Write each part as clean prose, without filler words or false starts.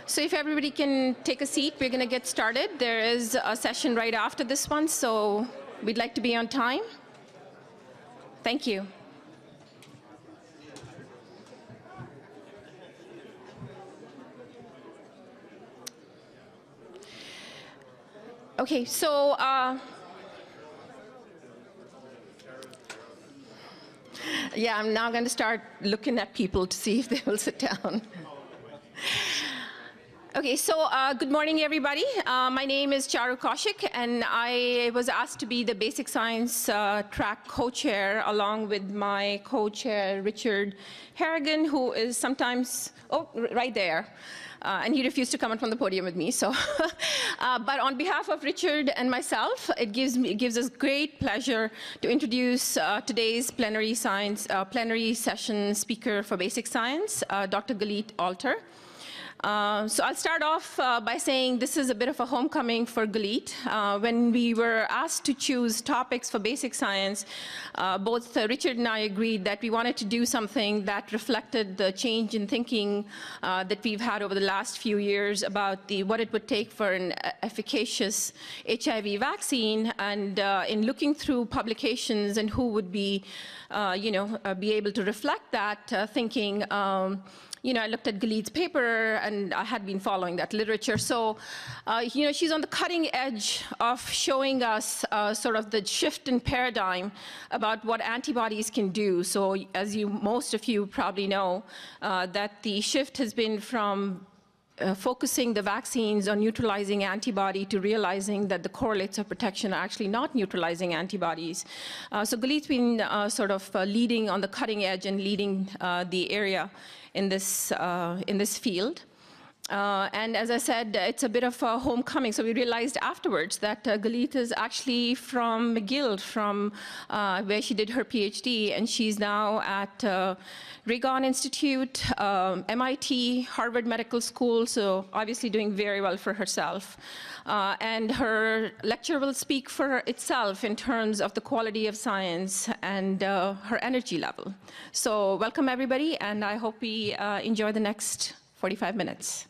So if everybody can take a seat, we're going to get started. There is a session right after this one, so we'd like to be on time. Thank you. Okay, so yeah, I'm now going to start looking at people to see if they will sit down. Okay, so good morning, everybody. My name is Kasich, and I was asked to be the basic science track co-chair along with my co-chair, Richard Ragon, who is sometimes, right there. And he refused to come up on the podium with me. So, but on behalf of Richard and myself, it gives us great pleasure to introduce today's plenary session speaker for basic science, Dr. Galit. So I'll start off by saying this is a bit of a homecoming for Galit. When we were asked to choose topics for basic science, both Richard and I agreed that we wanted to do something that reflected the change in thinking that we've had over the last few years about what it would take for an efficacious HIV vaccine, and in looking through publications and who would be, be able to reflect that thinking. I looked at Galit's paper, and I had been following that literature. So, she's on the cutting edge of showing us sort of the shift in paradigm about what antibodies can do. So, as most of you probably know, that the shift has been from focusing the vaccines on neutralizing antibody to realizing that the correlates of protection are actually not neutralizing antibodies. So Galit's been sort of leading on the cutting edge and leading the area in this field. And as I said, it's a bit of a homecoming. So we realized afterwards that Galit is actually from McGill, from where she did her PhD, and she's now at Ragon Institute, MIT, Harvard Medical School, so obviously doing very well for herself. And her lecture will speak for itself in terms of the quality of science and her energy level. So welcome, everybody, and I hope we enjoy the next 45 minutes.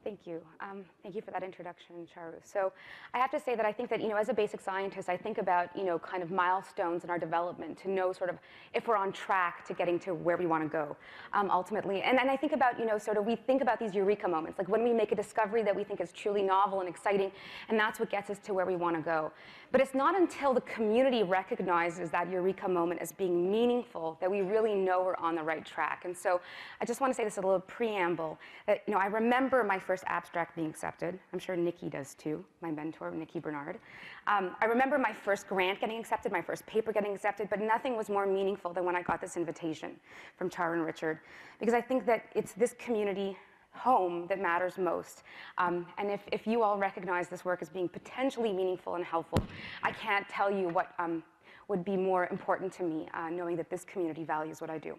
Thank you. Thank you for that introduction, Charu. So I have to say that I think that, as a basic scientist, I think about, kind of milestones in our development to know sort of if we're on track to getting to where we want to go, ultimately. And I think about, sort of we think about these eureka moments, like when we make a discovery that we think is truly novel and exciting, and that's what gets us to where we want to go. But it's not until the community recognizes that eureka moment as being meaningful that we really know we're on the right track. And so I just want to say this as a little preamble, that, I remember my first abstract being accepted. I'm sure Nikki does too, my mentor, Nikki Bernard. I remember my first grant getting accepted, my first paper getting accepted, but nothing was more meaningful than when I got this invitation from Charu and Richard, because I think that it's this community home that matters most. And if you all recognize this work as being potentially meaningful and helpful, I can't tell you what would be more important to me, knowing that this community values what I do.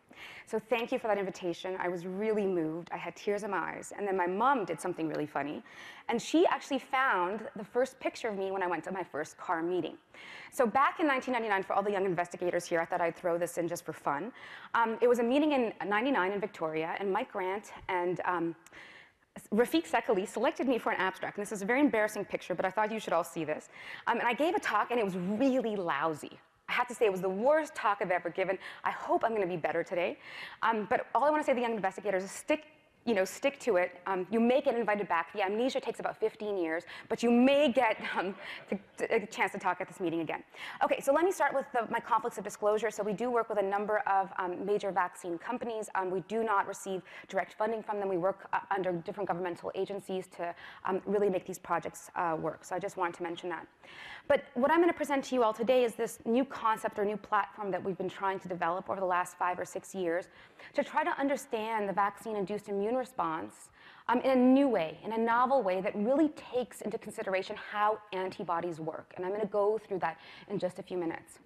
So thank you for that invitation. I was really moved. I had tears in my eyes. And then my mom did something really funny. And she actually found the first picture of me when I went to my first CAHR meeting. So back in 1999, for all the young investigators here, I thought I'd throw this in just for fun. It was a meeting in '99 in Victoria, and Mike Grant and Rafiq Sekali selected me for an abstract. And this is a very embarrassing picture, but I thought you should all see this. And I gave a talk, and it was really lousy. I have to say it was the worst talk I've ever given. I hope I'm going to be better today. But all I want to say to the young investigators is stick to it. You may get invited back. The amnesia takes about 15 years, but you may get a chance to talk at this meeting again. Okay, so let me start with my conflicts of disclosure. So we do work with a number of major vaccine companies. We do not receive direct funding from them. We work under different governmental agencies to really make these projects work. So I just wanted to mention that. But what I'm going to present to you all today is this new concept or new platform that we've been trying to develop over the last 5 or 6 years to try to understand the vaccine-induced immune response in a new way, in a novel way that really takes into consideration how antibodies work. And I'm going to go through that in just a few minutes.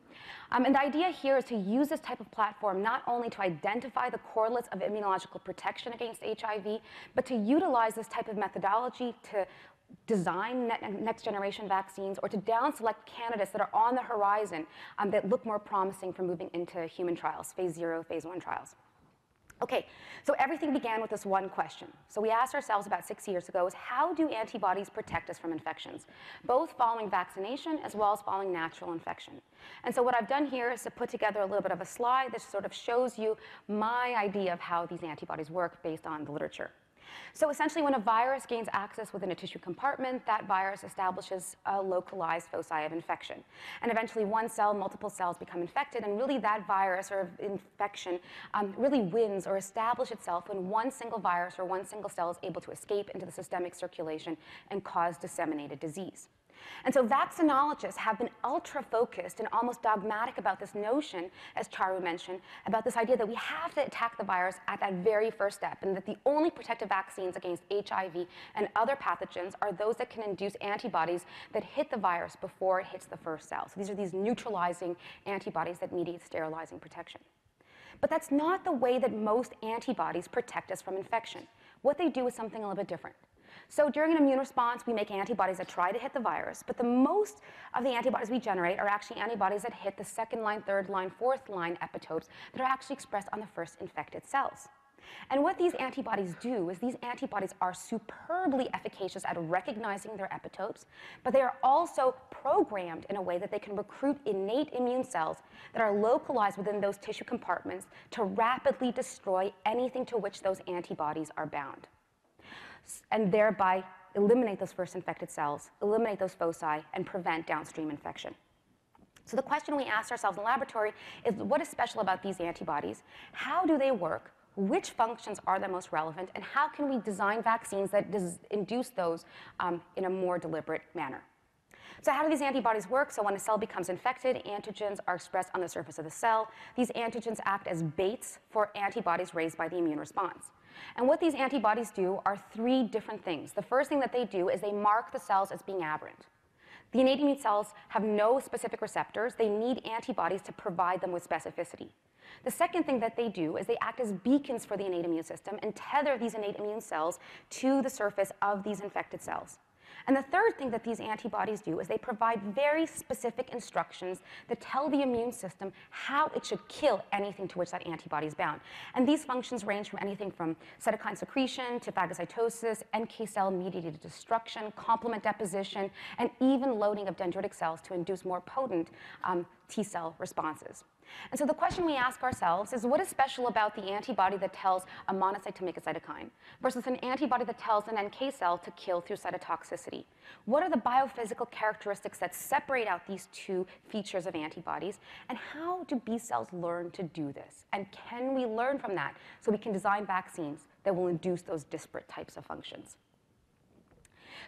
And the idea here is to use this type of platform not only to identify the correlates of immunological protection against HIV, but to utilize this type of methodology to design next generation vaccines or to down select candidates that are on the horizon that look more promising for moving into human trials, phase 0, phase 1 trials. Okay, so everything began with this one question. So we asked ourselves about 6 years ago is how do antibodies protect us from infections, both following vaccination as well as following natural infection? And so what I've done here is to put together a little bit of a slide that sort of shows you my idea of how these antibodies work based on the literature. So essentially, when a virus gains access within a tissue compartment, that virus establishes a localized foci of infection. And eventually, one cell, multiple cells become infected, and really that virus or infection really wins or establishes itself when one single virus or one single cell is able to escape into the systemic circulation and cause disseminated disease. And so vaccinologists have been ultra-focused and almost dogmatic about this notion, as Charu mentioned, about this idea that we have to attack the virus at that very first step, and that the only protective vaccines against HIV and other pathogens are those that can induce antibodies that hit the virus before it hits the first cell. So these are these neutralizing antibodies that mediate sterilizing protection. But that's not the way that most antibodies protect us from infection. What they do is something a little bit different. So during an immune response, we make antibodies that try to hit the virus, but the most of the antibodies we generate are actually antibodies that hit the second line, third line, fourth line epitopes that are actually expressed on the first infected cells. And what these antibodies do is these antibodies are superbly efficacious at recognizing their epitopes, but they are also programmed in a way that they can recruit innate immune cells that are localized within those tissue compartments to rapidly destroy anything to which those antibodies are bound, and thereby eliminate those first infected cells, eliminate those foci, and prevent downstream infection. So the question we asked ourselves in the laboratory is, what is special about these antibodies? How do they work? Which functions are the most relevant? And how can we design vaccines that induce those in a more deliberate manner? So how do these antibodies work? So when a cell becomes infected, antigens are expressed on the surface of the cell. These antigens act as baits for antibodies raised by the immune response. And what these antibodies do are three different things. The first thing that they do is they mark the cells as being aberrant. The innate immune cells have no specific receptors. They need antibodies to provide them with specificity. The second thing that they do is they act as beacons for the innate immune system and tether these innate immune cells to the surface of these infected cells. And the third thing that these antibodies do is they provide very specific instructions that tell the immune system how it should kill anything to which that antibody is bound. And these functions range from anything from cytokine secretion to phagocytosis, NK cell-mediated destruction, complement deposition, and even loading of dendritic cells to induce more potent T-cell responses. And so the question we ask ourselves is, what is special about the antibody that tells a monocyte to make a cytokine versus an antibody that tells an NK cell to kill through cytotoxicity? What are the biophysical characteristics that separate out these two features of antibodies? And how do B cells learn to do this? And can we learn from that so we can design vaccines that will induce those disparate types of functions?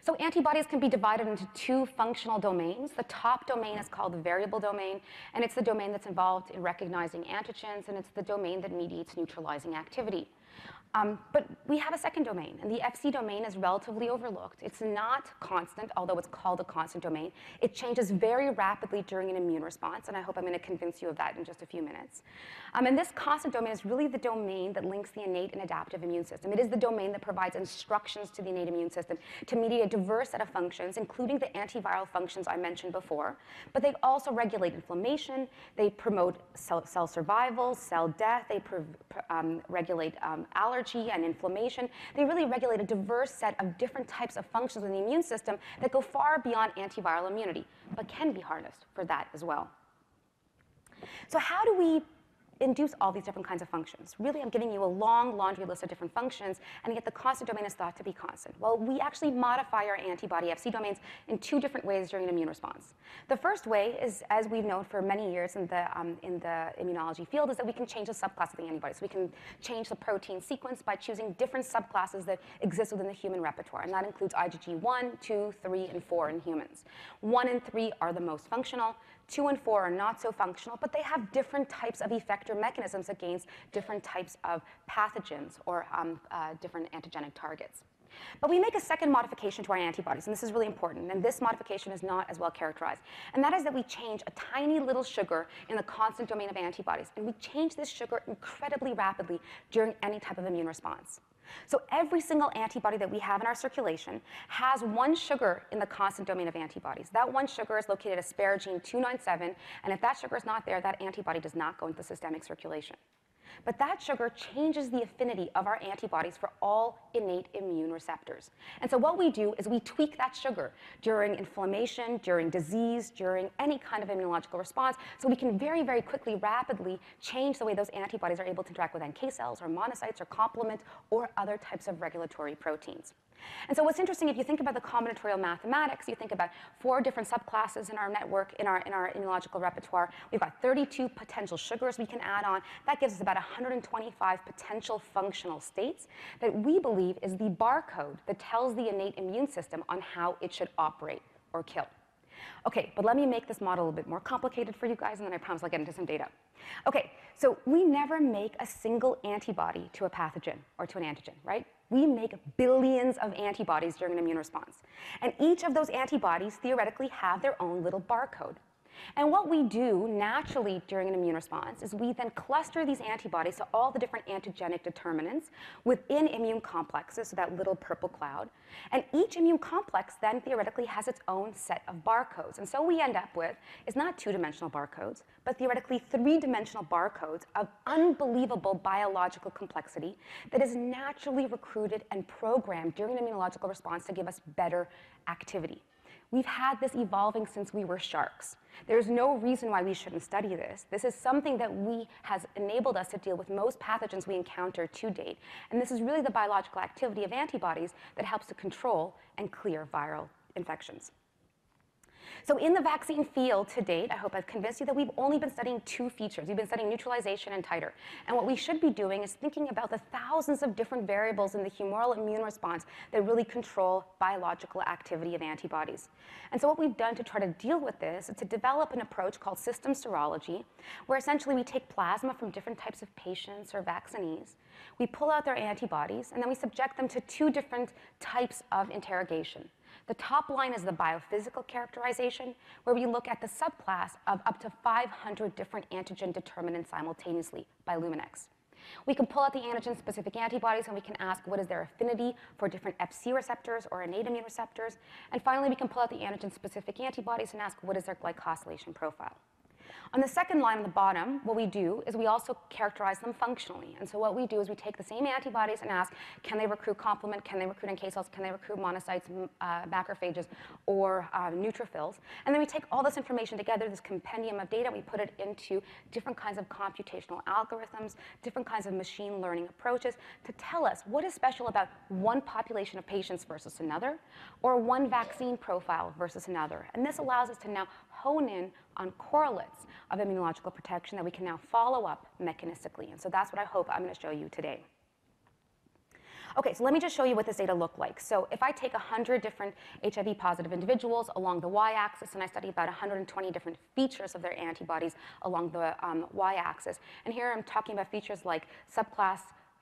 So antibodies can be divided into two functional domains. The top domain is called the variable domain, and it's the domain that's involved in recognizing antigens, and it's the domain that mediates neutralizing activity. But we have a second domain, and the Fc domain is relatively overlooked. It's not constant, although it's called a constant domain. It changes very rapidly during an immune response, and I hope I'm going to convince you of that in just a few minutes. And this constant domain is really the domain that links the innate and adaptive immune system. It is the domain that provides instructions to the innate immune system to mediate a diverse set of functions, including the antiviral functions I mentioned before. But they also regulate inflammation. They promote cell survival, cell death. They regulate allergy and inflammation. They really regulate a diverse set of different types of functions in the immune system that go far beyond antiviral immunity, but can be harnessed for that as well. So how do we induce all these different kinds of functions? Really, I'm giving you a long laundry list of different functions, and yet the constant domain is thought to be constant. Well, we actually modify our antibody Fc domains in two different ways during an immune response. The first way is, as we've known for many years in the immunology field, is that we can change the subclass of the antibody. So we can change the protein sequence by choosing different subclasses that exist within the human repertoire, and that includes IgG 1, 2, 3, and 4 in humans. 1 and 3 are the most functional. 2 and 4 are not so functional, but they have different types of effector mechanisms against different types of pathogens or different antigenic targets. But we make a second modification to our antibodies, and this is really important, and this modification is not as well characterized. And that is that we change a tiny little sugar in the constant domain of antibodies, and we change this sugar incredibly rapidly during any type of immune response. So every single antibody that we have in our circulation has one sugar in the constant domain of antibodies. That one sugar is located at asparagine 297, and if that sugar is not there, that antibody does not go into the systemic circulation. But that sugar changes the affinity of our antibodies for all innate immune receptors. And so what we do is we tweak that sugar during inflammation, during disease, during any kind of immunological response, so we can very, very quickly, rapidly change the way those antibodies are able to interact with NK cells or monocytes or complement or other types of regulatory proteins. And so what's interesting, if you think about the combinatorial mathematics, you think about 4 different subclasses in our network, in our immunological repertoire. We've got 32 potential sugars we can add on. That gives us about 125 potential functional states that we believe is the barcode that tells the innate immune system on how it should operate or kill. Okay, but let me make this model a little bit more complicated for you guys, and then I promise I'll get into some data. Okay, so we never make a single antibody to a pathogen or to an antigen, right? We make billions of antibodies during an immune response. And each of those antibodies theoretically have their own little barcode. And what we do naturally during an immune response is we then cluster these antibodies to all the different antigenic determinants within immune complexes, so that little purple cloud. And each immune complex then theoretically has its own set of barcodes. And so what we end up with is not 2-dimensional barcodes, but theoretically 3-dimensional barcodes of unbelievable biological complexity that is naturally recruited and programmed during an immunological response to give us better activity. We've had this evolving since we were sharks. There's no reason why we shouldn't study this. This is something that has enabled us to deal with most pathogens we encounter to date. And this is really the biological activity of antibodies that helps to control and clear viral infections. So in the vaccine field to date, I hope I've convinced you that we've only been studying 2 features. We've been studying neutralization and titer. And what we should be doing is thinking about the thousands of different variables in the humoral immune response that really control biological activity of antibodies. And so what we've done to try to deal with this is to develop an approach called system serology, where essentially we take plasma from different types of patients or vaccinees. We pull out their antibodies, and then we subject them to 2 different types of interrogation. The top line is the biophysical characterization, where we look at the subclass of up to 500 different antigen determinants simultaneously by Luminex. We can pull out the antigen-specific antibodies, and we can ask what is their affinity for different Fc receptors or innate immune receptors. And finally, we can pull out the antigen-specific antibodies and ask what is their glycosylation profile. On the second line on the bottom, what we do is we also characterize them functionally. And so what we do is we take the same antibodies and ask, can they recruit complement, can they recruit NK cells, can they recruit monocytes, macrophages, or neutrophils? And then we take all this information together, this compendium of data, we put it into different kinds of computational algorithms, different kinds of machine learning approaches to tell us what is special about one population of patients versus another, or one vaccine profile versus another. And this allows us to now hone in on correlates of immunological protection that we can now follow up mechanistically. And so that's what I hope I'm going to show you today. Okay, so let me just show you what this data looked like. So if I take 100 different HIV-positive individuals along the y-axis, and I study about 120 different features of their antibodies along the y-axis, and here I'm talking about features like subclass,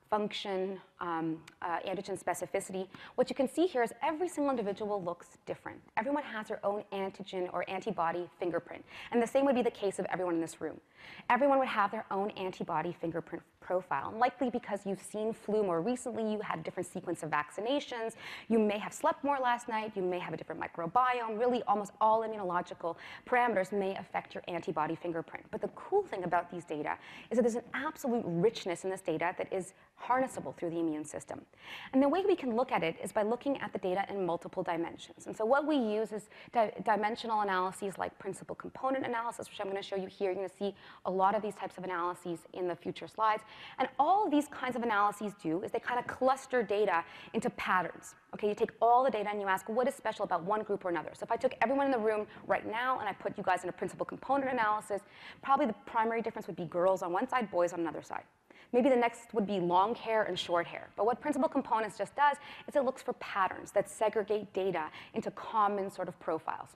function, antigen specificity. What you can see here is every single individual looks different. Everyone has their own antigen or antibody fingerprint. And the same would be the case of everyone in this room. Everyone would have their own antibody fingerprint profile. And likely because you've seen flu more recently, you had a different sequence of vaccinations, you may have slept more last night, you may have a different microbiome. Really, almost all immunological parameters may affect your antibody fingerprint. But the cool thing about these data is that there's an absolute richness in this data that is harnessable through the immune system. And the way we can look at it is by looking at the data in multiple dimensions. And so what we use is dimensional analyses like principal component analysis, which I'm going to show you here. You're going to see a lot of these types of analyses in the future slides. And all of these kinds of analyses do is they kind of cluster data into patterns. Okay, you take all the data and you ask what is special about one group or another. So if I took everyone in the room right now and I put you guys in a principal component analysis, probably the primary difference would be girls on one side, boys on another side. Maybe the next would be long hair and short hair. But what principal components just does is it looks for patterns that segregate data into common sort of profiles.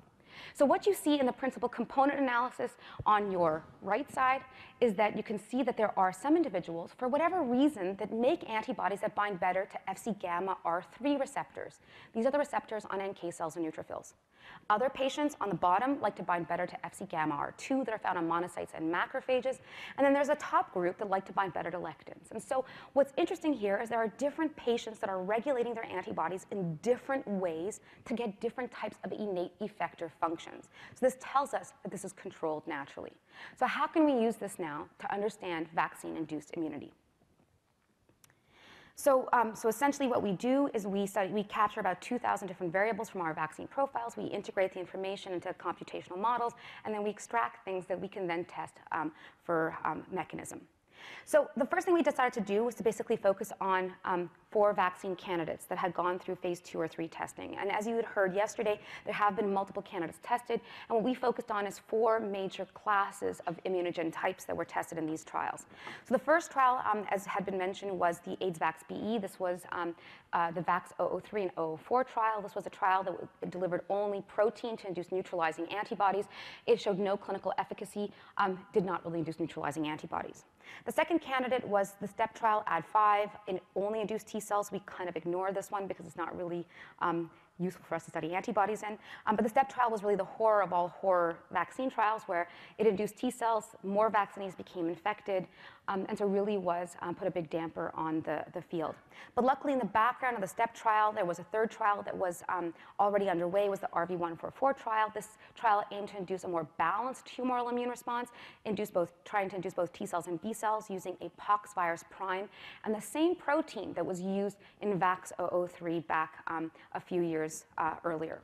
So what you see in the principal component analysis on your right side is that you can see that there are some individuals, for whatever reason, that make antibodies that bind better to Fc gamma R3 receptors. These are the receptors on NK cells and neutrophils. Other patients on the bottom like to bind better to Fc gamma R2 that are found on monocytes and macrophages. And then there's a top group that like to bind better to lectins. And so what's interesting here is there are different patients that are regulating their antibodies in different ways to get different types of innate effector functions. So this tells us that this is controlled naturally. So how can we use this now to understand vaccine-induced immunity? So essentially what we do is we capture about 2,000 different variables from our vaccine profiles. We integrate the information into computational models, and then we extract things that we can then test for mechanism. So the first thing we decided to do was to basically focus on 4 vaccine candidates that had gone through phase 2 or 3 testing. And as you had heard yesterday, there have been multiple candidates tested. And what we focused on is 4 major classes of immunogen types that were tested in these trials. So the first trial, as had been mentioned, was the AIDS-VAX-BE. This was the VAX-003 and 004 trial. This was a trial that delivered only protein to induce neutralizing antibodies. It showed no clinical efficacy, did not really induce neutralizing antibodies. The second candidate was the STEP trial, AD5. It only induced T cells. We kind of ignore this one because it's not really useful for us to study antibodies in. But the STEP trial was really the horror of all horror vaccine trials, where it induced T cells, more vaccinees became infected, and so really was put a big damper on the field. But luckily, in the background of the STEP trial, there was a third trial that was already underway, was the RV144 trial. This trial aimed to induce a more balanced humoral immune response, trying to induce both T cells and B cells using a poxvirus prime, and the same protein that was used in VAX-003 back a few years earlier.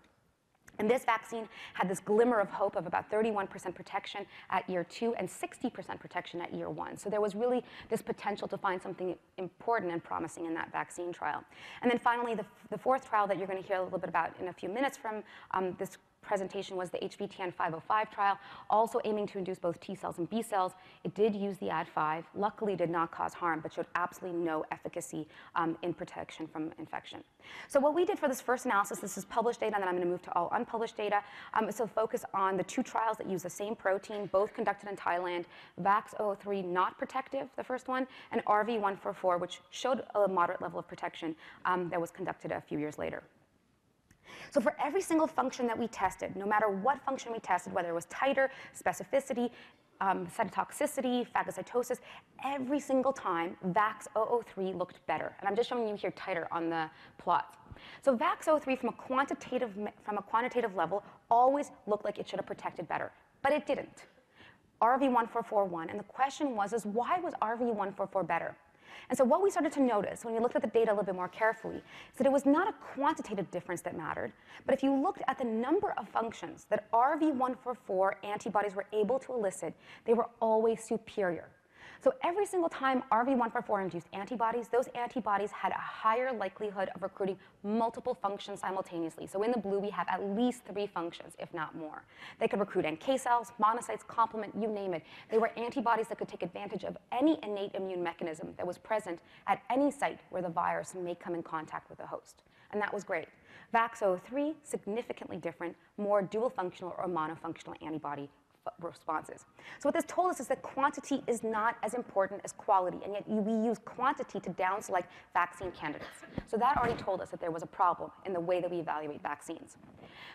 And this vaccine had this glimmer of hope of about 31% protection at year 2 and 60% protection at year 1. So there was really this potential to find something important and promising in that vaccine trial. And then finally, the fourth trial that you're going to hear a little bit about in a few minutes from this presentation was the HVTN505 trial, also aiming to induce both T cells and B cells. It did use the AD5, luckily did not cause harm, but showed absolutely no efficacy in protection from infection. So what we did for this first analysis, this is published data, and then I'm going to move to all unpublished data, is to focus on the 2 trials that use the same protein, both conducted in Thailand, VAX-003 not protective, the first one, and RV144, which showed a moderate level of protection that was conducted a few years later. So for every single function that we tested, no matter what function we tested, whether it was titer, specificity, cytotoxicity, phagocytosis, every single time VAX-003 looked better. And I'm just showing you here titer on the plot. So VAX-003 from a quantitative level always looked like it should have protected better, but it didn't. RV144 won, and the question was why was RV144 better? And so what we started to notice when we looked at the data a little bit more carefully is that it was not a quantitative difference that mattered, but if you looked at the number of functions that RV144 antibodies were able to elicit, they were always superior. So every single time RV144 induced antibodies, those antibodies had a higher likelihood of recruiting multiple functions simultaneously. So in the blue, we have at least 3 functions, if not more. They could recruit NK cells, monocytes, complement, you name it. They were antibodies that could take advantage of any innate immune mechanism that was present at any site where the virus may come in contact with the host. And that was great. VAX-003, significantly different, more dual functional or monofunctional antibody responses. So what this told us is that quantity is not as important as quality, and yet we use quantity to down-select vaccine candidates. So that already told us that there was a problem in the way that we evaluate vaccines.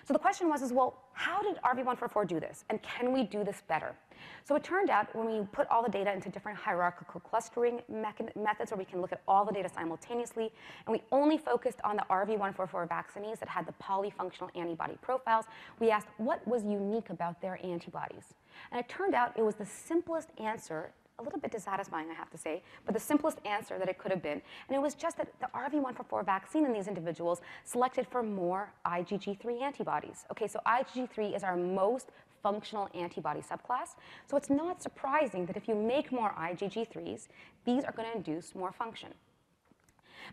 So the question was, well, how did RV144 do this, and can we do this better? So it turned out when we put all the data into different hierarchical clustering methods where we can look at all the data simultaneously, and we only focused on the RV144 vaccinees that had the polyfunctional antibody profiles, we asked what was unique about their antibodies. And it turned out it was the simplest answer, a little bit dissatisfying, I have to say, but the simplest answer that it could have been. And it was just that the RV144 vaccine in these individuals selected for more IgG3 antibodies. Okay, so IgG3 is our most functional antibody subclass. So it's not surprising that if you make more IgG3s, these are going to induce more function.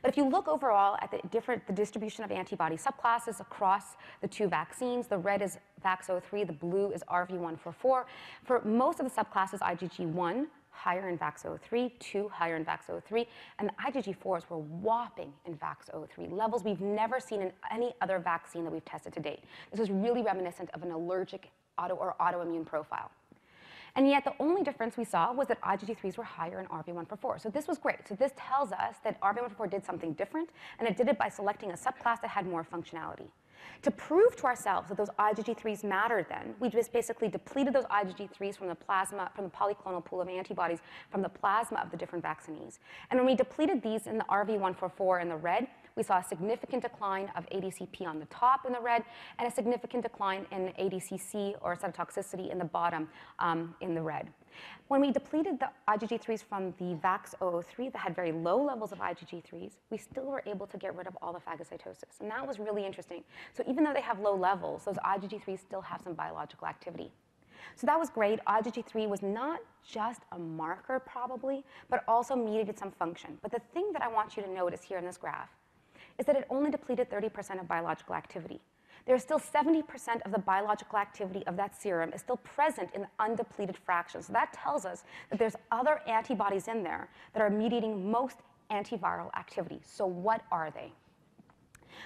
But if you look overall at the distribution of antibody subclasses across the 2 vaccines, the red is VAX-003, the blue is RV144. For most of the subclasses, IgG1 higher in VAX-003, 2 higher in VAX-003, and the IgG4s were whopping in VAX-003, levels we've never seen in any other vaccine that we've tested to date. This is really reminiscent of an allergic or autoimmune profile. And yet the only difference we saw was that IgG3s were higher in RV144. So this was great. So this tells us that RV144 did something different, and it did it by selecting a subclass that had more functionality. To prove to ourselves that those IgG3s mattered then, we just basically depleted those IgG3s from the plasma, from the polyclonal pool of antibodies, from the plasma of the different vaccinees. And when we depleted these in the RV144 in the red, we saw a significant decline of ADCP on the top in the red, and a significant decline in ADCC, or cytotoxicity, in the bottom in the red. When we depleted the IgG3s from the VAX-003 that had very low levels of IgG3s, we still were able to get rid of all the phagocytosis. And that was really interesting. So even though they have low levels, those IgG3s still have some biological activity. So that was great. IgG3 was not just a marker, probably, but also mediated some function. But the thing that I want you to notice here in this graph is that it only depleted 30% of biological activity. There's still 70% of the biological activity of that serum is still present in the undepleted fraction. So that tells us that there's other antibodies in there that are mediating most antiviral activity. So what are they?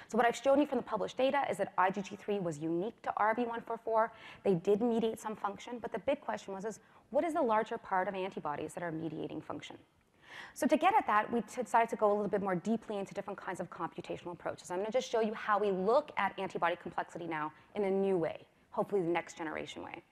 So what I've shown you from the published data is that IgG3 was unique to RV144. They did mediate some function, but the big question was, what is the larger part of antibodies that are mediating function? So to get at that, we decided to go a little bit more deeply into different kinds of computational approaches. I'm going to just show you how we look at antibody complexity now in a new way, hopefully the next generation way.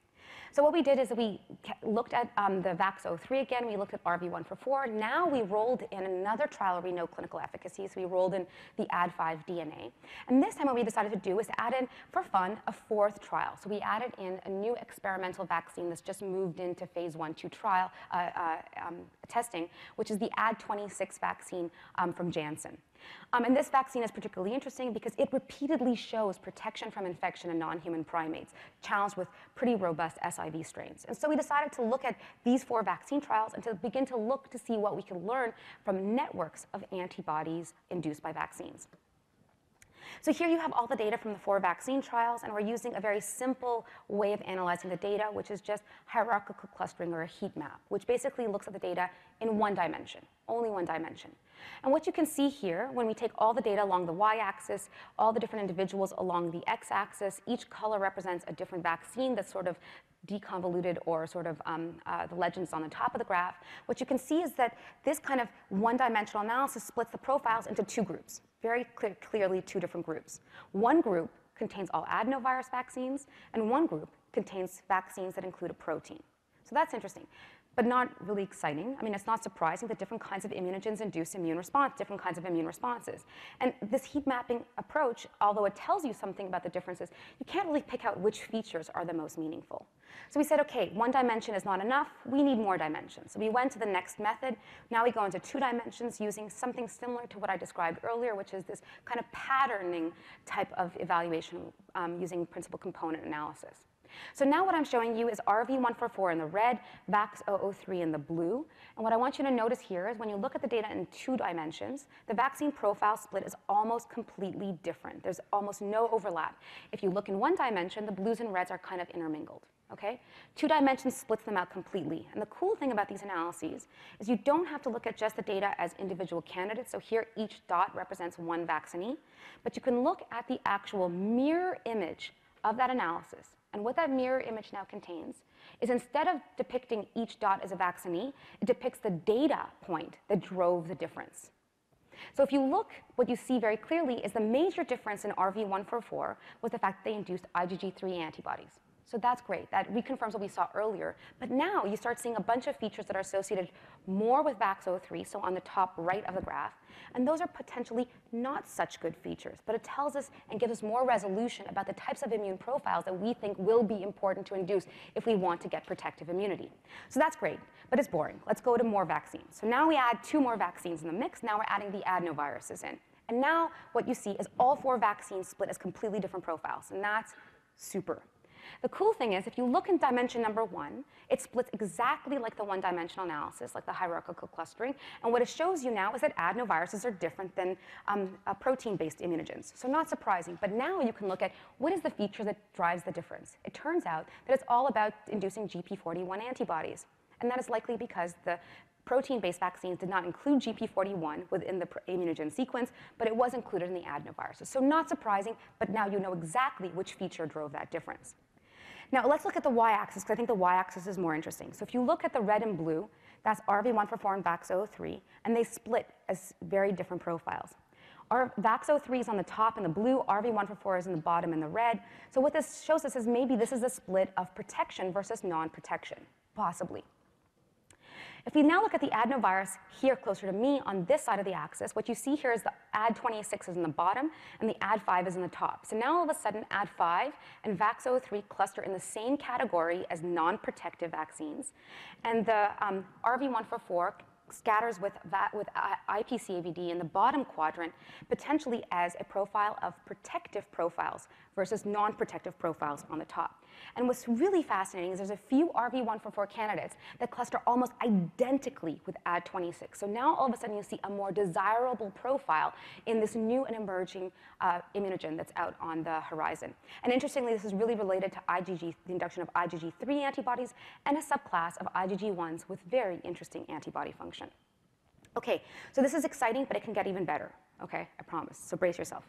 So what we did is we looked at the VAX-03 again. We looked at RV144. Now we rolled in another trial where we know clinical efficacy. So we rolled in the Ad5 DNA. And this time what we decided to do was to add in, for fun, a fourth trial. So we added in a new experimental vaccine that's just moved into phase 1/2 trial testing, which is the Ad26 vaccine from Janssen. And this vaccine is particularly interesting because it repeatedly shows protection from infection in non-human primates, challenged with pretty robust SIV strains. And so we decided to look at these 4 vaccine trials and to begin to look to see what we can learn from networks of antibodies induced by vaccines. So here you have all the data from the 4 vaccine trials, and we're using a very simple way of analyzing the data, which is just hierarchical clustering, or a heat map, which basically looks at the data in one dimension, only one dimension. And what you can see here, when we take all the data along the y-axis, all the different individuals along the x-axis, each color represents a different vaccine that's sort of deconvoluted, or sort of the legends on the top of the graph. What you can see is that this kind of one-dimensional analysis splits the profiles into 2 groups, very clearly 2 different groups. One group contains all adenovirus vaccines, and one group contains vaccines that include a protein. So that's interesting, but not really exciting. I mean, it's not surprising that different kinds of immunogens induce immune response, different kinds of immune responses. And this heat mapping approach, although it tells you something about the differences, you can't really pick out which features are the most meaningful. So we said, okay, 1 dimension is not enough. We need more dimensions. So we went to the next method. Now we go into 2 dimensions using something similar to what I described earlier, which is this kind of patterning type of evaluation using principal component analysis. So now what I'm showing you is RV144 in the red, VAX-003 in the blue. And what I want you to notice here is when you look at the data in 2 dimensions, the vaccine profile split is almost completely different. There's almost no overlap. If you look in 1 dimension, the blues and reds are kind of intermingled. Okay? 2 dimensions splits them out completely. And the cool thing about these analyses is you don't have to look at just the data as individual candidates. So here, each dot represents 1 vaccinee. But you can look at the actual mirror image of that analysis. And what that mirror image now contains is, instead of depicting each dot as a vaccinee, it depicts the data point that drove the difference. So if you look, what you see very clearly is the major difference in RV144 was the fact that they induced IgG3 antibodies. So that's great. That reconfirms what we saw earlier. But now you start seeing a bunch of features that are associated more with VAX-03, so on the top right of the graph. And those are potentially not such good features. But it tells us and gives us more resolution about the types of immune profiles that we think will be important to induce if we want to get protective immunity. So that's great, but it's boring. Let's go to more vaccines. So now we add 2 more vaccines in the mix. Now we're adding the adenoviruses in. And now what you see is all 4 vaccines split as completely different profiles. And that's super. The cool thing is, if you look in dimension number 1, it splits exactly like the one-dimensional analysis, like the hierarchical clustering. And what it shows you now is that adenoviruses are different than protein-based immunogens. So not surprising. But now you can look at what is the feature that drives the difference. It turns out that it's all about inducing GP41 antibodies. And that is likely because the protein-based vaccines did not include GP41 within the immunogen sequence, but it was included in the adenoviruses. So not surprising, but now you know exactly which feature drove that difference. Now let's look at the y-axis, because I think the y-axis is more interesting. So if you look at the red and blue, that's RV144 and VAX-03, and they split as very different profiles. Our VAX-03 is on the top in the blue, RV144 is in the bottom in the red. So what this shows us is maybe this is a split of protection versus non-protection, possibly. If we now look at the adenovirus here closer to me on this side of the axis, what you see here is the AD26 is in the bottom and the AD5 is in the top. So now all of a sudden AD5 and VAX-03 cluster in the same category as non-protective vaccines. And the RV144 scatters with IPCAVD in the bottom quadrant, potentially as a profile of protective profiles versus non-protective profiles on the top. And what's really fascinating is there's a few RV144 candidates that cluster almost identically with AD26. So now all of a sudden you see a more desirable profile in this new and emerging immunogen that's out on the horizon. And interestingly, this is really related to IgG, the induction of IgG3 antibodies and a subclass of IgG1s with very interesting antibody function. Okay, so this is exciting, but it can get even better. Okay, I promise, so brace yourself.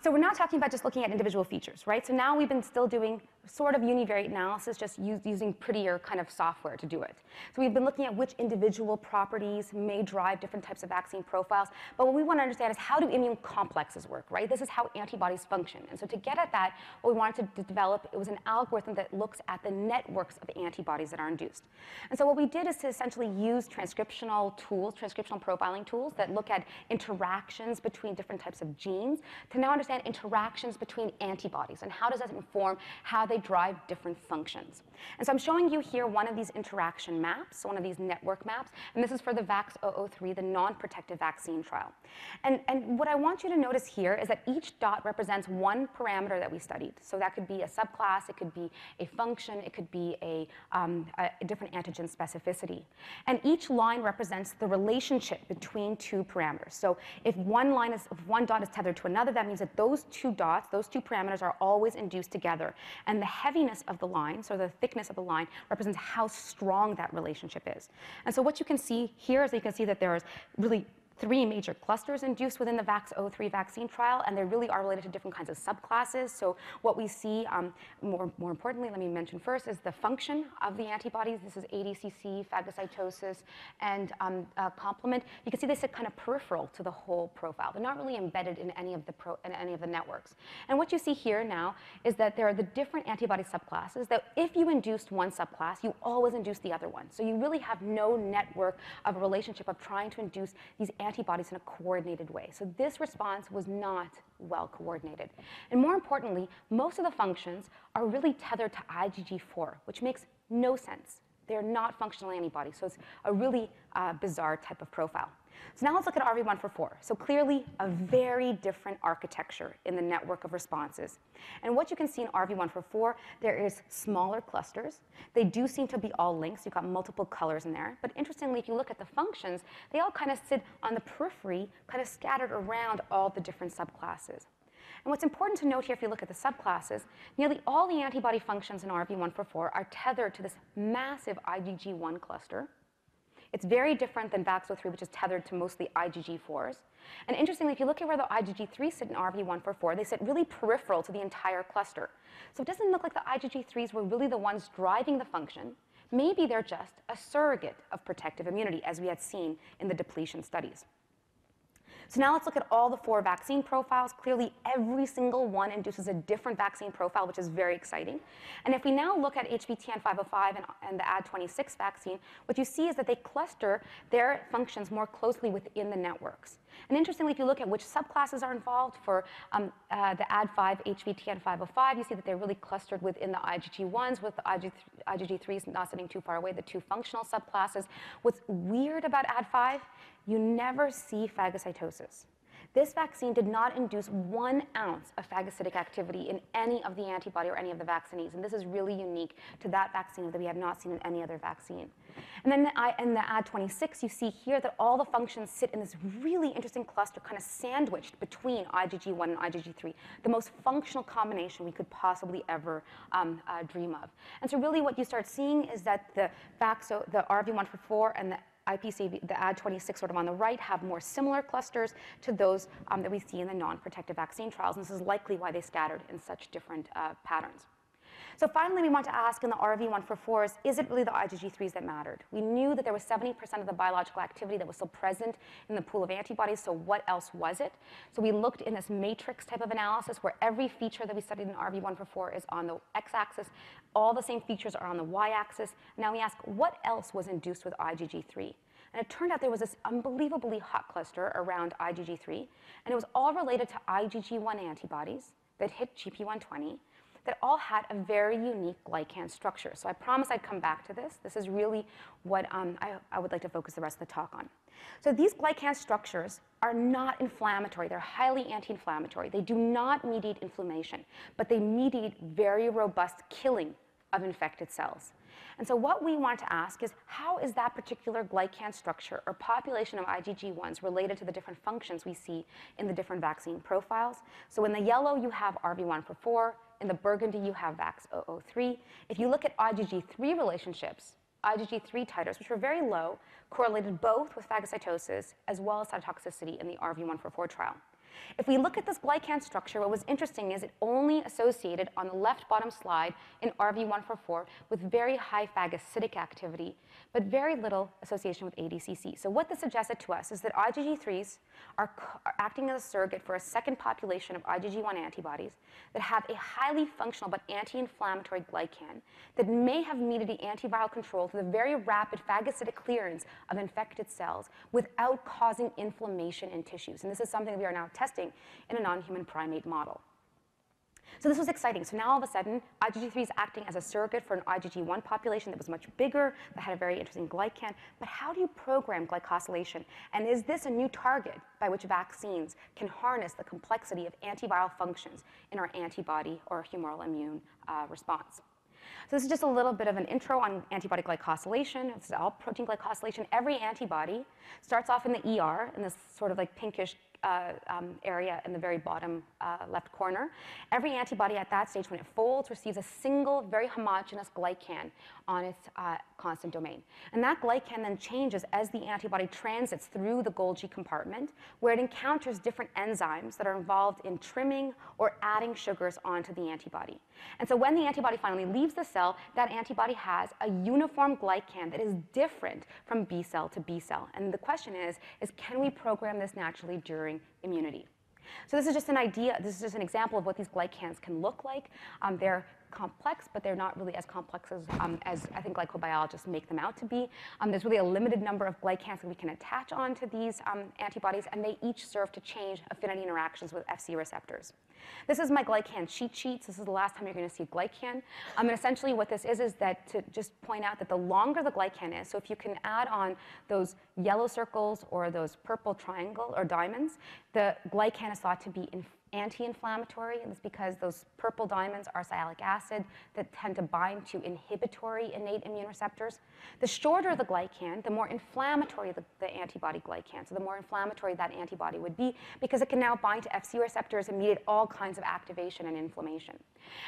So we're not talking about just looking at individual features, right? So now we've been still doing sort of univariate analysis, just using prettier kind of software to do it. So we've been looking at which individual properties may drive different types of vaccine profiles, but what we want to understand is how do immune complexes work, right? This is how antibodies function. And so to get at that, what we wanted to develop, it was an algorithm that looks at the networks of antibodies that are induced. And so what we did is to essentially use transcriptional tools, transcriptional profiling tools that look at interactions between different types of genes to now understand interactions between antibodies and how does that inform how they drive different functions. And so I'm showing you here one of these interaction maps, one of these network maps, and this is for the VAX-003, the non-protective vaccine trial. And what I want you to notice here is that each dot represents one parameter that we studied. So that could be a subclass, it could be a function, it could be a different antigen specificity. And each line represents the relationship between two parameters. So if one dot is tethered to another, that means that those two dots, those two parameters are always induced together. And the heaviness of the line, so the thickness of the line, represents how strong that relationship is. And so what you can see here is that you can see that there is really 3 major clusters induced within the VAX-03 vaccine trial, and they really are related to different kinds of subclasses. So what we see, more importantly, let me mention first, is the function of the antibodies. This is ADCC, phagocytosis, and complement. You can see they sit kind of peripheral to the whole profile. They're not really embedded in any of the networks. And what you see here now is that there are the different antibody subclasses that if you induced one subclass, you always induce the other one. So you really have no network of a relationship of trying to induce these antibodies in a coordinated way. So this response was not well coordinated. And more importantly, most of the functions are really tethered to IgG4, which makes no sense. They're not functional antibodies, so it's a really bizarre type of profile. So now let's look at RV144. So clearly a very different architecture in the network of responses. And what you can see in RV144, there is smaller clusters. They do seem to be all linked. So you've got multiple colors in there. But interestingly, if you look at the functions, they all kind of sit on the periphery, kind of scattered around all the different subclasses. And what's important to note here, if you look at the subclasses, nearly all the antibody functions in RV144 are tethered to this massive IgG1 cluster. It's very different than VAX-03, which is tethered to mostly IgG4s. And interestingly, if you look at where the IgG3s sit in RV144, they sit really peripheral to the entire cluster. So it doesn't look like the IgG3s were really the ones driving the function. Maybe they're just a surrogate of protective immunity, as we had seen in the depletion studies. So now let's look at all the 4 vaccine profiles. Clearly, every single one induces a different vaccine profile, which is very exciting. And if we now look at HB-TN505 and the AD26 vaccine, what you see is that they cluster their functions more closely within the networks. And interestingly, if you look at which subclasses are involved for the AD5 HB-TN505, you see that they're really clustered within the IgG1s, with the IgG3s not sitting too far away, the 2 functional subclasses. What's weird about AD5, you never see phagocytosis. This vaccine did not induce 1 ounce of phagocytic activity in any of the antibody or any of the vaccinees. And this is really unique to that vaccine that we have not seen in any other vaccine. And then in the AD26, you see here that all the functions sit in this really interesting cluster, kind of sandwiched between IgG1 and IgG3, the most functional combination we could possibly ever dream of. And so really what you start seeing is that the RV144 and the IPC, the AD26 sort of on the right, have more similar clusters to those that we see in the non-protective vaccine trials. And this is likely why they scattered in such different patterns. So finally, we want to ask in the RV144s, is it really the IgG3s that mattered? We knew that there was 70% of the biological activity that was still present in the pool of antibodies, so what else was it? So we looked in this matrix type of analysis where every feature that we studied in RV144 is on the x-axis, all the same features are on the y-axis. Now we ask, what else was induced with IgG3? And it turned out there was this unbelievably hot cluster around IgG3, and it was all related to IgG1 antibodies that hit GP120, that all had a very unique glycan structure. So I promised I'd come back to this. This is really what I would like to focus the rest of the talk on. So these glycan structures are not inflammatory. They're highly anti-inflammatory. They do not mediate inflammation, but they mediate very robust killing of infected cells. And so what we want to ask is, how is that particular glycan structure or population of IgG1s related to the different functions we see in the different vaccine profiles? So in the yellow, you have RV144. In the burgundy, you have VAX-003. If you look at IgG3 relationships, IgG3 titers, which were very low, correlated both with phagocytosis as well as cytotoxicity in the RV144 trial. If we look at this glycan structure, what was interesting is it only associated on the left bottom slide in RV144 with very high phagocytic activity, but very little association with ADCC. So what this suggested to us is that IgG3s are acting as a surrogate for a second population of IgG1 antibodies that have a highly functional but anti-inflammatory glycan that may have mediated antiviral control through the very rapid phagocytic clearance of infected cells without causing inflammation in tissues. And this is something we are now testing in a non-human primate model. So this was exciting. So now all of a sudden, IgG3 is acting as a surrogate for an IgG1 population that was much bigger, that had a very interesting glycan. But how do you program glycosylation? And is this a new target by which vaccines can harness the complexity of antiviral functions in our antibody or humoral immune response? So this is just a little bit of an intro on antibody glycosylation. This is all protein glycosylation. Every antibody starts off in the ER, in this sort of like pinkish area in the very bottom left corner. Every antibody at that stage, when it folds, receives a single, very homogeneous glycan on its constant domain. And that glycan then changes as the antibody transits through the Golgi compartment, where it encounters different enzymes that are involved in trimming or adding sugars onto the antibody. And so when the antibody finally leaves the cell, that antibody has a uniform glycan that is different from B cell to B cell. And the question is can we program this naturally during immunity? So this is just an idea, this is just an example of what these glycans can look like. They're complex, but they're not really as complex as I think glycobiologists make them out to be. There's really a limited number of glycans that we can attach onto these antibodies, and they each serve to change affinity interactions with Fc receptors. This is my glycan cheat sheets. This is the last time you're going to see glycan. And essentially what this is that to just point out that the longer the glycan is, so if you can add on those yellow circles or those purple triangle or diamonds, the glycan is thought to be anti-inflammatory, and it's because those purple diamonds are sialic acid that tend to bind to inhibitory innate immune receptors. The shorter the glycan, the more inflammatory the antibody glycan. So the more inflammatory that antibody would be, because it can now bind to Fc receptors and mediate all kinds of activation and inflammation.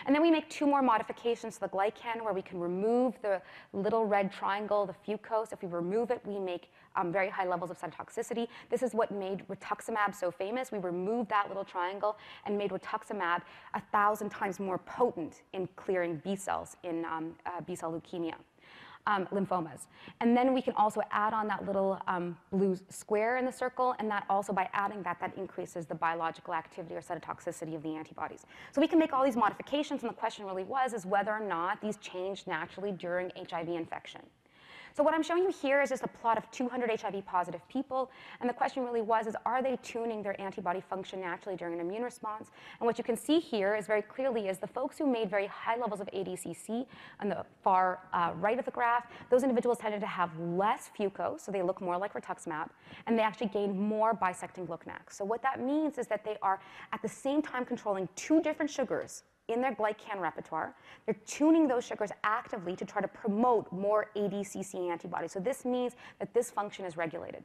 And then we make two more modifications to the glycan where we can remove the little red triangle, the fucose. If we remove it, we make very high levels of cytotoxicity. This is what made rituximab so famous. We removed that little triangle and made rituximab 1,000 times more potent in clearing B cells in B-cell leukemia, lymphomas. And then we can also add on that little blue square in the circle, and that also by adding that increases the biological activity or cytotoxicity of the antibodies. So we can make all these modifications, and the question really is whether or not these change naturally during HIV infection. So what I'm showing you here is just a plot of 200 HIV-positive people, and the question really is are they tuning their antibody function naturally during an immune response? And what you can see here is very clearly is the folks who made very high levels of ADCC on the far right of the graph, those individuals tended to have less fucose, so they look more like rituximab, and they actually gained more bisecting GLUCNAC. So what that means is that they are at the same time controlling two different sugars in their glycan repertoire. They're tuning those sugars actively to try to promote more ADCC antibodies. So this means that this function is regulated.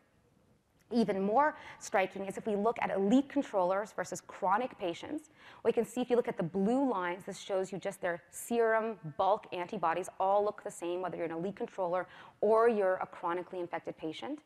Even more striking is if we look at elite controllers versus chronic patients. We can see if you look at the blue lines, this shows you just their serum bulk antibodies all look the same, whether you're an elite controller or you're a chronically infected patient.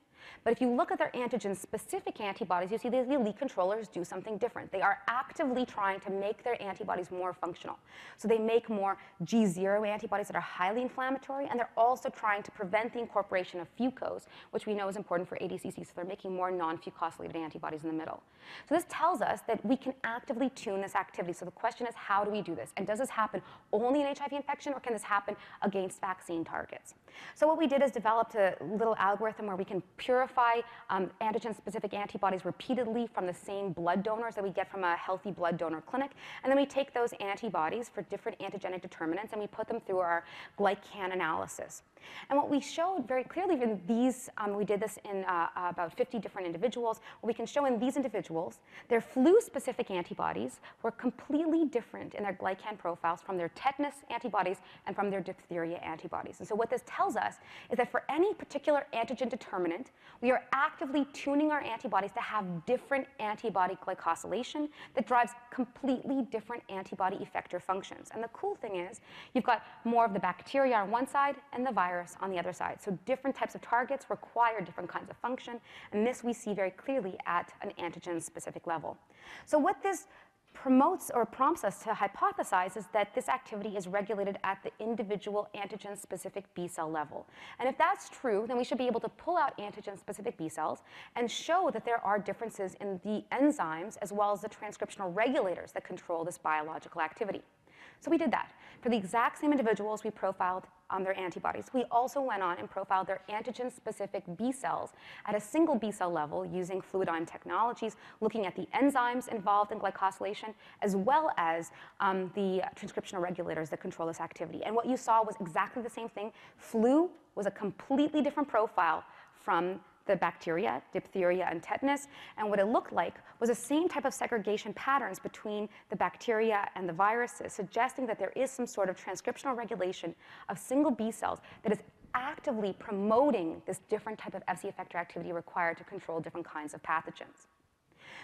But if you look at their antigen-specific antibodies, you see these elite controllers do something different. They are actively trying to make their antibodies more functional. So they make more G0 antibodies that are highly inflammatory, and they're also trying to prevent the incorporation of fucose, which we know is important for ADCC, so they're making more non-fucosylated antibodies in the middle. So this tells us that we can actively tune this activity. So the question is, how do we do this? And does this happen only in HIV infection, or can this happen against vaccine targets? So what we did is developed a little algorithm where we can purify antigen-specific antibodies repeatedly from the same blood donors that we get from a healthy blood donor clinic. And then we take those antibodies for different antigenic determinants and we put them through our glycan analysis. And what we showed very clearly in these, we did this in about 50 different individuals. What we can show in these individuals, their flu-specific antibodies were completely different in their glycan profiles from their tetanus antibodies and from their diphtheria antibodies. And so what this tells us is that for any particular antigen determinant, we are actively tuning our antibodies to have different antibody glycosylation that drives completely different antibody effector functions. And the cool thing is, you've got more of the bacteria on one side and the virus on the other side. So different types of targets require different kinds of function, and this we see very clearly at an antigen-specific level. So what this promotes or prompts us to hypothesize is that this activity is regulated at the individual antigen-specific B cell level. And if that's true, then we should be able to pull out antigen-specific B cells and show that there are differences in the enzymes as well as the transcriptional regulators that control this biological activity. So we did that. For the exact same individuals, we profiled their antibodies. We also went on and profiled their antigen-specific B cells at a single B cell level using Fluidigm technologies, looking at the enzymes involved in glycosylation, as well as the transcriptional regulators that control this activity. And what you saw was exactly the same thing. Flu was a completely different profile from the bacteria, diphtheria, and tetanus. And what it looked like was the same type of segregation patterns between the bacteria and the viruses, suggesting that there is some sort of transcriptional regulation of single B cells that is actively promoting this different type of Fc effector activity required to control different kinds of pathogens.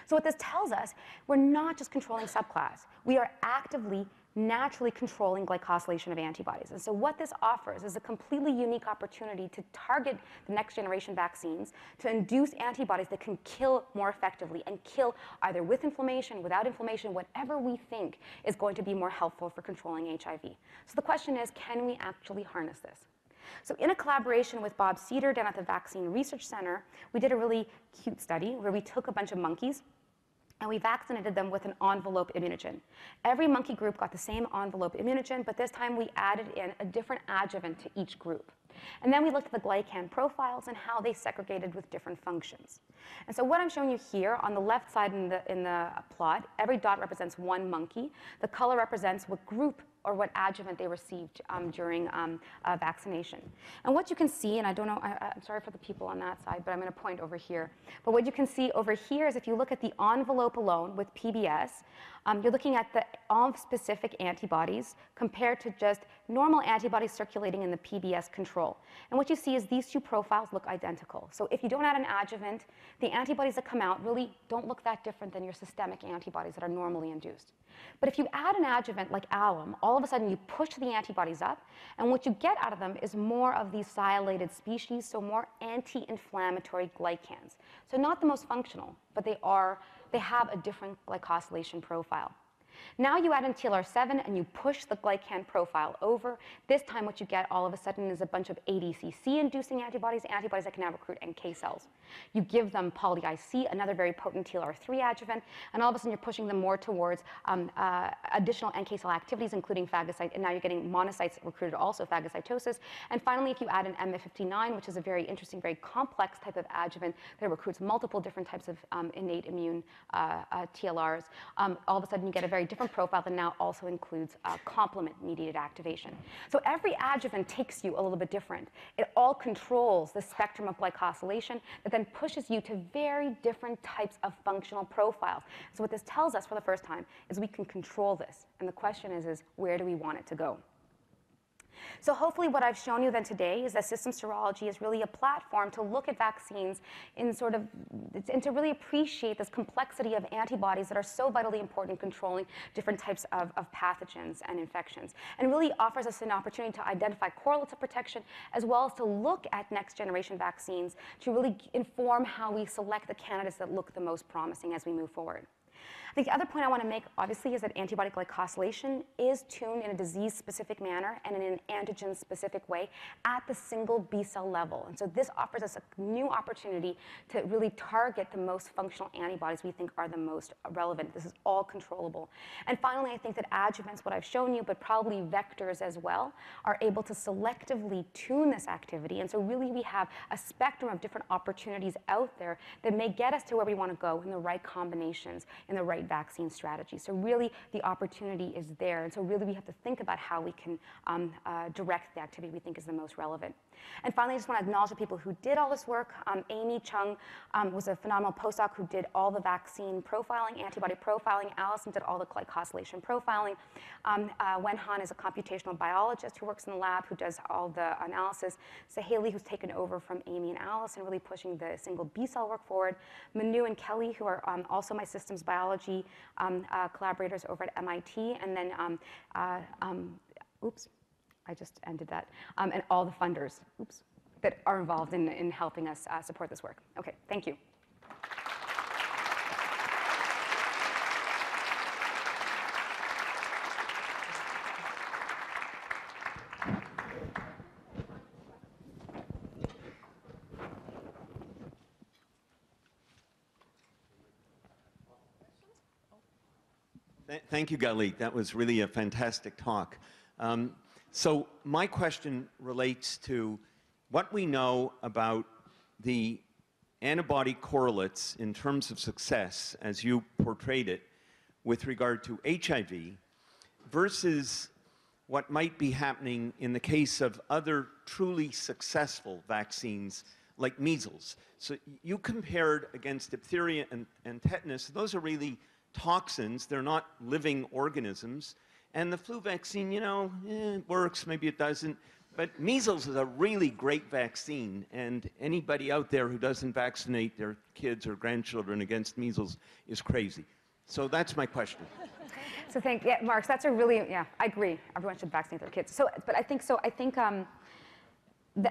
So what this tells us, we're not just controlling subclass. We are actively naturally controlling glycosylation of antibodies. And so what this offers is a completely unique opportunity to target the next generation vaccines, to induce antibodies that can kill more effectively and kill either with inflammation, without inflammation, whatever we think is going to be more helpful for controlling HIV. So the question is, can we actually harness this? So in a collaboration with Bob Cedar down at the Vaccine Research Center, we did a really cute study where we took a bunch of monkeys and we vaccinated them with an envelope immunogen. Every monkey group got the same envelope immunogen, but this time we added in a different adjuvant to each group. And then we looked at the glycan profiles and how they segregated with different functions. And so what I'm showing you here on the left side in the plot, every dot represents one monkey. The color represents what group or what adjuvant they received during vaccination. And what you can see, and I don't know, I'm sorry for the people on that side, but I'm going to point over here. But what you can see over here is if you look at the envelope alone with PBS, you're looking at the ONV-specific antibodies compared to just normal antibodies circulating in the PBS control. And what you see is these two profiles look identical. So if you don't add an adjuvant, the antibodies that come out really don't look that different than your systemic antibodies that are normally induced. But if you add an adjuvant like alum, all of a sudden you push the antibodies up, and what you get out of them is more of these sialylated species, so more anti-inflammatory glycans. So not the most functional, but they have a different glycosylation profile. Now you add in TLR7 and you push the glycan profile over. This time what you get all of a sudden is a bunch of ADCC-inducing antibodies, antibodies that can now recruit NK cells. You give them poly-IC, another very potent TLR3 adjuvant, and all of a sudden you're pushing them more towards additional NK cell activities, including phagocyte, and now you're getting monocytes recruited also, phagocytosis. And finally, if you add an MF59, which is a very interesting, very complex type of adjuvant that recruits multiple different types of innate immune TLRs, all of a sudden you get a very different profile that now also includes complement-mediated activation. So every adjuvant takes you a little bit different. It all controls the spectrum of glycosylation that then pushes you to very different types of functional profiles. So what this tells us for the first time is we can control this. And the question is where do we want it to go? So hopefully what I've shown you then today is that systems serology is really a platform to look at vaccines and to really appreciate this complexity of antibodies that are so vitally important in controlling different types of pathogens and infections, and really offers us an opportunity to identify correlates of protection as well as to look at next generation vaccines to really inform how we select the candidates that look the most promising as we move forward. I think the other point I want to make, obviously, is that antibody glycosylation is tuned in a disease-specific manner and in an antigen-specific way at the single B-cell level. And so this offers us a new opportunity to really target the most functional antibodies we think are the most relevant. This is all controllable. And finally, I think that adjuvants, what I've shown you, but probably vectors as well, are able to selectively tune this activity. And so really we have a spectrum of different opportunities out there that may get us to where we want to go in the right combinations, in the right vaccine strategy. So really the opportunity is there. And so really we have to think about how we can direct the activity we think is the most relevant. And finally, I just want to acknowledge the people who did all this work. Amy Chung was a phenomenal postdoc who did all the vaccine profiling, antibody profiling. Allison did all the glycosylation profiling. Wen Han is a computational biologist who works in the lab, who does all the analysis. Sahaley, who's taken over from Amy and Allison, really pushing the single B-cell work forward. Manu and Kelly, who are also my systems biology collaborators over at MIT. And then, oops, I just ended that. And all the funders, oops, that are involved in helping us support this work. Okay, thank you. Thank you, Galit. That was really a fantastic talk. So my question relates to what we know about the antibody correlates in terms of success, as you portrayed it, with regard to HIV versus what might be happening in the case of other truly successful vaccines like measles. So you compared against diphtheria and tetanus. Those are really toxins. They're not living organisms. And the flu vaccine, you know, it works, maybe it doesn't. But measles is a really great vaccine, and anybody out there who doesn't vaccinate their kids or grandchildren against measles is crazy. So that's my question. So Mark, that's a really, I agree. Everyone should vaccinate their kids. But I think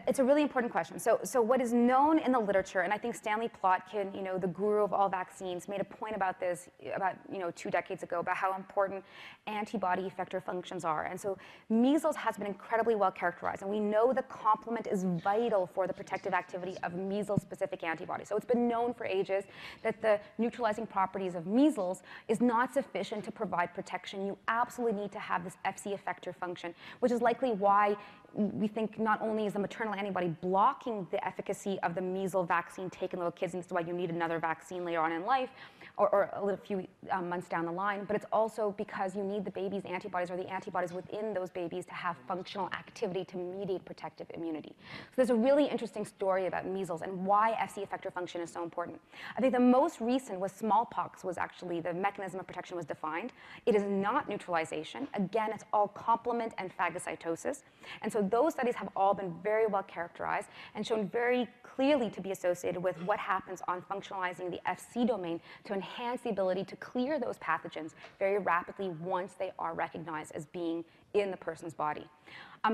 it's a really important question. So what is known in the literature, and I think Stanley Plotkin, you know, the guru of all vaccines, made a point about this about 2 decades ago about how important antibody effector functions are. And so measles has been incredibly well characterized, and we know the complement is vital for the protective activity of measles-specific antibodies. So it's been known for ages that the neutralizing properties of measles is not sufficient to provide protection. You absolutely need to have this Fc effector function, which is likely why we think not only is the maternal antibody blocking the efficacy of the measles vaccine taken in little kids, and this is why you need another vaccine later on in life or a few months down the line, but it's also because you need the baby's antibodies or the antibodies within those babies to have functional activity to mediate protective immunity. So there's a really interesting story about measles and why Fc effector function is so important. I think the most recent was smallpox was actually the mechanism of protection was defined. It is not neutralization. Again, it's all complement and phagocytosis. And so those studies have all been very well characterized and shown very clearly to be associated with what happens on functionalizing the Fc domain to enhance the ability to clear those pathogens very rapidly once they are recognized as being in the person's body.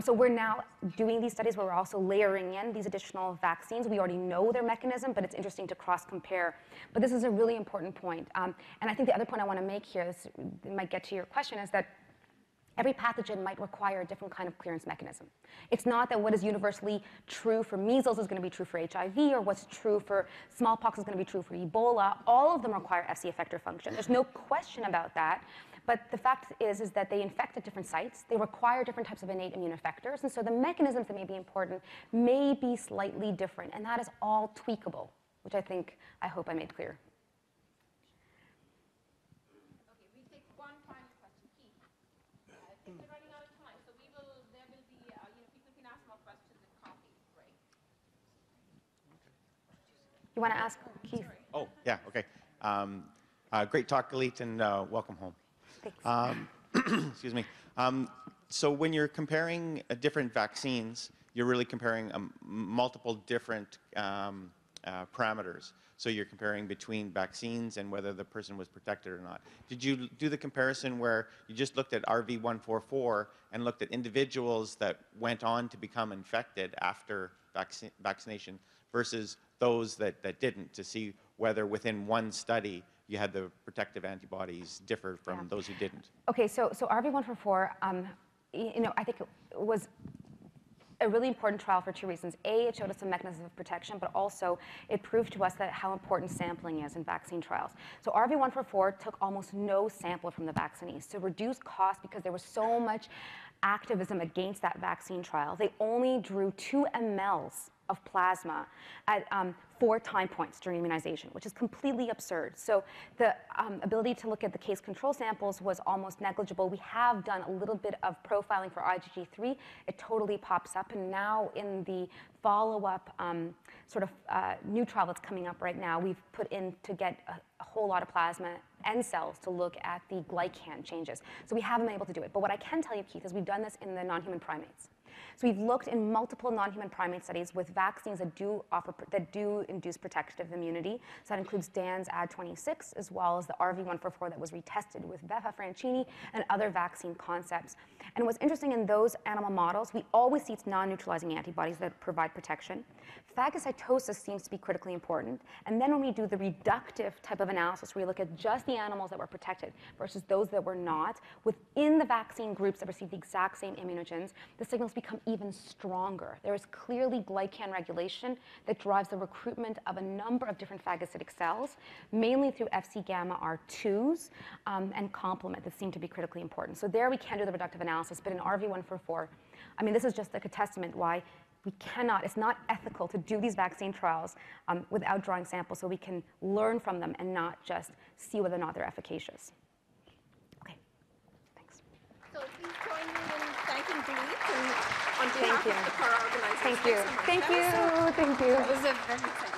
So we're now doing these studies where we're also layering in these additional vaccines. We already know their mechanism, but it's interesting to cross-compare. But this is a really important point. And I think the other point I want to make here, this might get to your question, is that every pathogen might require a different kind of clearance mechanism. It's not that what is universally true for measles is going to be true for HIV, or what's true for smallpox is going to be true for Ebola. All of them require Fc effector function. There's no question about that. But the fact is that they infect at different sites. They require different types of innate immune effectors. And so the mechanisms that may be important may be slightly different. And that is all tweakable, which I hope I made clear. You want to ask Keith? Oh, yeah, okay. Great talk, Galit, and welcome home. Thanks. Excuse me. So when you're comparing different vaccines, you're really comparing multiple different parameters. So you're comparing between vaccines and whether the person was protected or not. Did you do the comparison where you just looked at RV144 and looked at individuals that went on to become infected after vaccination versus those that didn't, to see whether within one study you had the protective antibodies differ from those who didn't? Okay, so RV144, I think it was a really important trial for two reasons. A, it showed us a mechanism of protection, but also it proved to us that how important sampling is in vaccine trials. So RV144 took almost no sample from the vaccinees to reduce cost because there was so much activism against that vaccine trial. They only drew 2 mLs of plasma at 4 time points during immunization, which is completely absurd. So the ability to look at the case control samples was almost negligible. We have done a little bit of profiling for IgG3. It totally pops up, and now in the follow-up new trial that's coming up right now, we've put in to get a whole lot of plasma and cells to look at the glycan changes. So we haven't been able to do it. But what I can tell you, Keith, is we've done this in the non-human primates. So we've looked in multiple non-human primate studies with vaccines that do induce protective immunity. So that includes Dan's AD26, as well as the RV144 that was retested with Beffa Francini and other vaccine concepts. And what's interesting in those animal models, we always see it's non-neutralizing antibodies that provide protection. Phagocytosis seems to be critically important. And then when we do the reductive type of analysis, where we look at just the animals that were protected versus those that were not, within the vaccine groups that received the exact same immunogens, the signals become even stronger. There is clearly glycan regulation that drives the recruitment of a number of different phagocytic cells, mainly through Fc gamma R2s and complement that seem to be critically important. So there we can do the reductive analysis, but in RV144, I mean, this is just like a testament why we cannot, it's not ethical to do these vaccine trials without drawing samples so we can learn from them and not just see whether or not they're efficacious. Okay, thanks. So please join me in thanking Galit and on behalf of the CAHR organization. Thank you. Thank you. It was a very exciting.